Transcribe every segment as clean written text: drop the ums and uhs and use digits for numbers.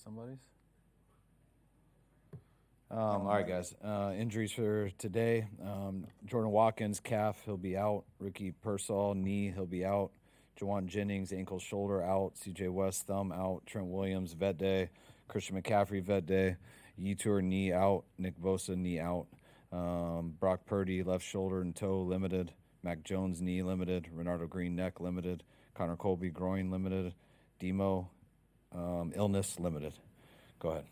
Somebody's? All right, guys. Injuries for today. Jordan Watkins, calf, he'll be out. Ricky Pearsall, knee, he'll be out. Jawan Jennings, ankle, shoulder, out. CJ West, thumb, out. Trent Williams, vet day. Christian McCaffrey, vet day. Yetur, knee, out. Nick Bosa, knee, out. Brock Purdy, left shoulder and toe, limited. Mac Jones, knee, limited. Renardo Green, neck, limited. Connor Colby, groin, limited. Demo, illness, limited. Go ahead.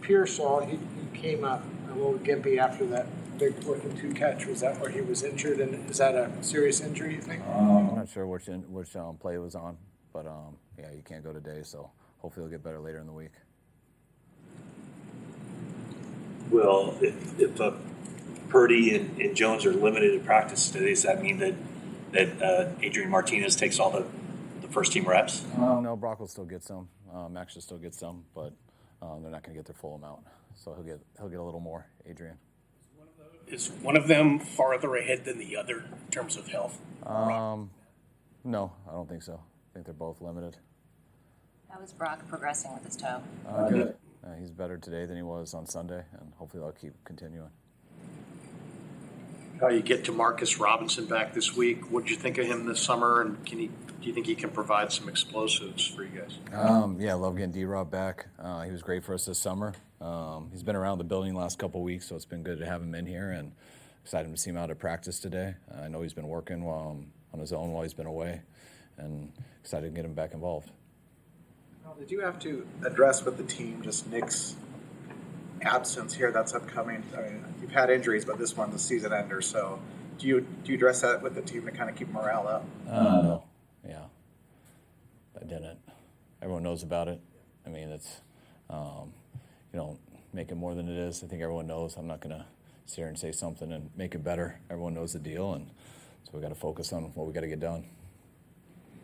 Pearsall, he came up a little gimpy after that big 4th and 2 catch. Was that where he was injured, and is that a serious injury, you think? I'm not sure which play it was on, but yeah, you can't go today, so hopefully he'll get better later in the week. Well, if Purdy and Jones are limited in practice today, does that mean that Adrian Martinez takes all the first team reps? No, Brock will still get some. Max will still get some, but they're not going to get their full amount. So he'll get a little more. Adrian. Is one of them farther ahead than the other in terms of health? No, I don't think so. I think they're both limited. How is Brock progressing with his toe? Good. He's better today than he was on Sunday, and hopefully they'll keep continuing. You get Demarcus Robinson back this week. What did you think of him this summer, and do you think he can provide some explosives for you guys? Yeah, I love getting D-Rob back. He was great for us this summer. He's been around the building the last couple of weeks, so it's been good to have him in here, and excited to see him out at practice today. I know he's been working on his own while he's been away, and excited to get him back involved. Well, did you have to address with the team just Nick's absence here that's upcoming? I mean, you've had injuries, but this one's a season ender, so do you address that with the team to kind of keep morale up? No. Yeah, I didn't. Everyone knows about it. I mean, it's you don't make it more than it is. I think everyone knows. I'm not going to sit here and say something and make it better. Everyone knows the deal, and so we got to focus on what we got to get done.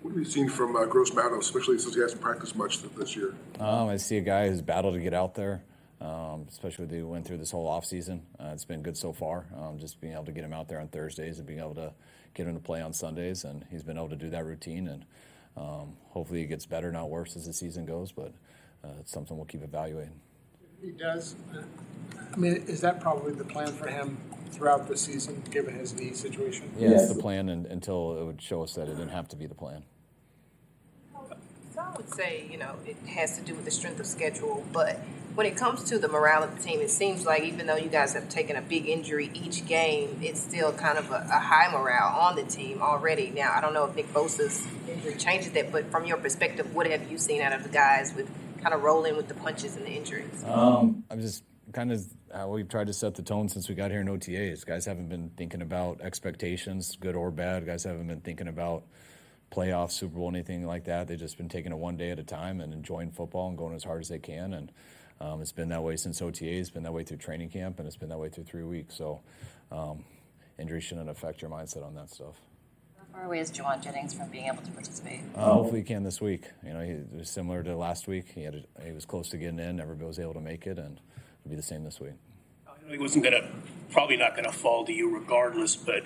What have you seen from Gross Matos, especially since he hasn't practiced much this year? I see a guy who's battled to get out there, especially when they went through this whole offseason. It's been good so far, just being able to get him out there on Thursdays and being able to get him to play on Sundays, and he's been able to do that routine, and hopefully he gets better, not worse, as the season goes, but it's something we'll keep evaluating. He does. I mean, is that probably the plan for him throughout the season, given his knee situation? Yeah, it's the plan until it would show us that it didn't have to be the plan. Some would say, it has to do with the strength of schedule, but when it comes to the morale of the team, it seems like even though you guys have taken a big injury each game, it's still kind of a high morale on the team already. Now, I don't know if Nick Bosa's injury changes that, but from your perspective, what have you seen out of the guys with kind of rolling with the punches and the injuries? I'm just kind of how we've tried to set the tone since we got here in OTAs. Guys haven't been thinking about expectations, good or bad. Guys haven't been thinking about playoffs, Super Bowl, anything like that. They've just been taking it one day at a time and enjoying football and going as hard as they can. And it's been that way since OTAs. It's been that way through training camp, and it's been that way through 3 weeks. So injury shouldn't affect your mindset on that stuff. How far away is Jawan Jennings from being able to participate? Hopefully he can this week. He was similar to last week. He was close to getting in. Everybody was able to make it, and it'll be the same this week. He wasn't probably not gonna fall to you regardless, but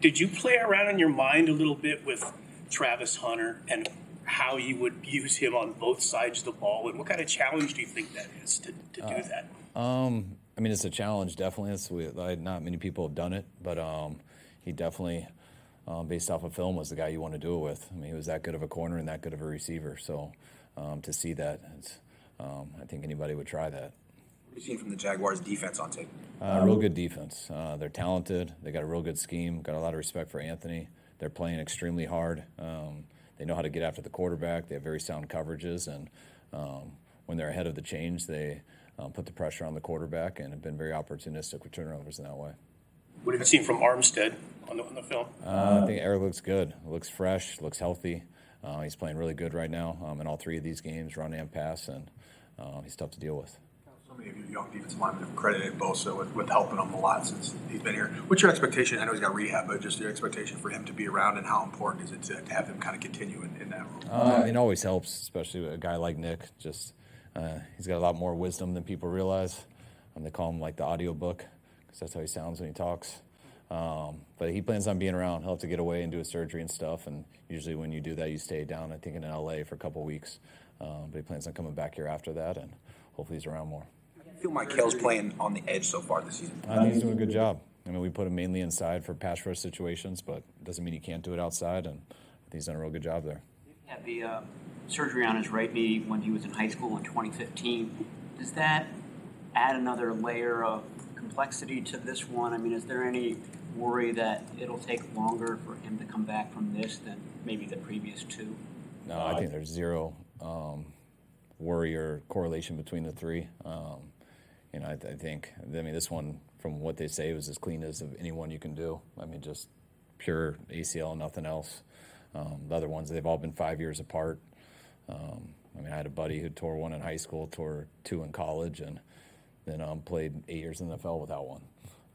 did you play around in your mind a little bit with Travis Hunter and how you would use him on both sides of the ball? And what kind of challenge do you think that is to do that? I mean, it's a challenge, definitely. Not many people have done it, but he definitely, based off of film, was the guy you want to do it with. I mean, he was that good of a corner and that good of a receiver. So to see that, I think anybody would try that. What have you seen from the Jaguars' defense on tape? Real good defense. They're talented. They got a real good scheme. Got a lot of respect for Anthony. They're playing extremely hard. They know how to get after the quarterback. They have very sound coverages, and when they're ahead of the chains, they put the pressure on the quarterback and have been very opportunistic with turnovers in that way. What have you seen from Armstead on the film? I think Eric looks good. Looks fresh. Looks healthy. He's playing really good right now in all 3 of these games, run and pass, and he's tough to deal with. So many of you young defensive linemen have credited Bosa with helping him a lot since he's been here. What's your expectation? I know he's got rehab, but just your expectation for him to be around, and how important is it to have him kind of continue in that role? It always helps, especially with a guy like Nick. Just he's got a lot more wisdom than people realize. They call him like the audio book because that's how he sounds when he talks. But he plans on being around. He'll have to get away and do a surgery and stuff. And usually when you do that, you stay down, I think, in LA for a couple weeks. But he plans on coming back here after that, and hopefully he's around more. I feel Michael's playing on the edge so far this season. He's doing a good job. I mean, we put him mainly inside for pass rush situations, but it doesn't mean he can't do it outside, and I think he's done a real good job there. He had the surgery on his right knee when he was in high school in 2015. Does that add another layer of complexity to this one? I mean, is there any worry that it'll take longer for him to come back from this than maybe the previous two? No, I think there's zero worry or correlation between the three. I think, this one, from what they say, was as clean as of anyone you can do. I mean, just pure ACL, nothing else. The other ones, they've all been 5 years apart. I had a buddy who tore one in high school, tore two in college, and then played 8 years in the NFL without one.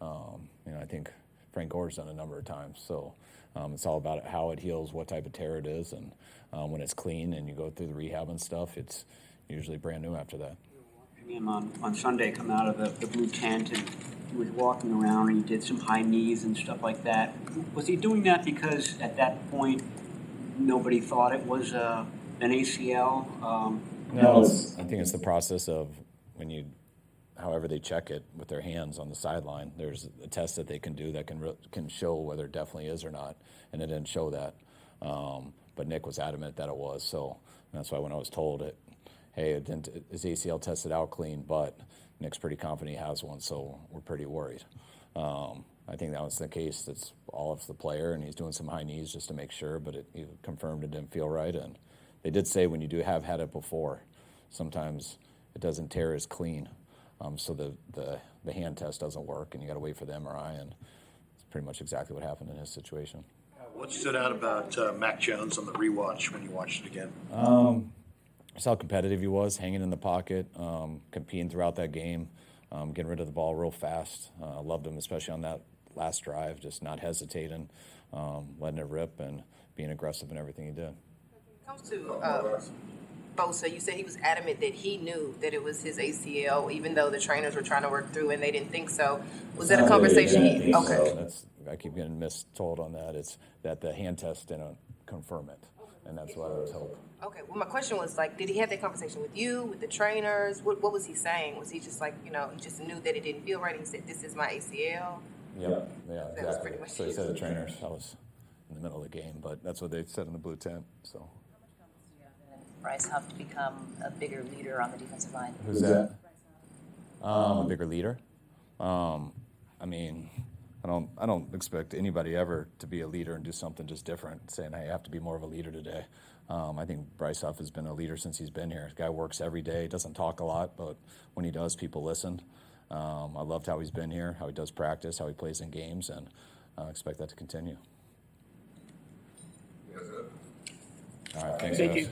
I think Frank Gore's done a number of times. So it's all about how it heals, what type of tear it is, and when it's clean and you go through the rehab and stuff, it's usually brand new after that. Him on Sunday, come out of the blue tent, and he was walking around and he did some high knees and stuff like that. Was he doing that because at that point nobody thought it was an ACL? No, I think it's the process of however they check it with their hands on the sideline. There's a test that they can do that can show whether it definitely is or not, and it didn't show that. But Nick was adamant that it was, so that's why when I was told it, hey, his ACL tested out clean, but Nick's pretty confident he has one, so we're pretty worried. I think that was the case. It's all of the player, and he's doing some high knees just to make sure, but he confirmed it didn't feel right. And they did say when you have had it before, sometimes it doesn't tear as clean, so the hand test doesn't work, and you got to wait for the MRI, and it's pretty much exactly what happened in his situation. What stood out about Mac Jones on the rewatch when you watched it again? Just how competitive he was, hanging in the pocket, competing throughout that game, getting rid of the ball real fast. I loved him, especially on that last drive, just not hesitating, letting it rip, and being aggressive in everything he did. When it comes to Bosa, you said he was adamant that he knew that it was his ACL, even though the trainers were trying to work through and they didn't think so. Was that a conversation? Okay. I keep getting mistold on that. It's that the hand test didn't confirm it, and that's what I was hoping. Okay, well, my question was, did he have that conversation with you, with the trainers? What was he saying? Was he just he just knew that it didn't feel right? He said, this is my ACL? Yep, yeah, That was exactly. pretty much So he it. said the trainers, I was in the middle of the game, but that's what they said in the blue tent, so. Bryce Huff to become a bigger leader on the defensive line? Who's that? A bigger leader? I don't expect anybody ever to be a leader and do something just different, saying, hey, I have to be more of a leader today. I think Bryce Huff has been a leader since he's been here. The guy works every day, doesn't talk a lot, but when he does, people listen. I loved how he's been here, how he does practice, how he plays in games, and I expect that to continue. All right, thanks, guys. Thank you.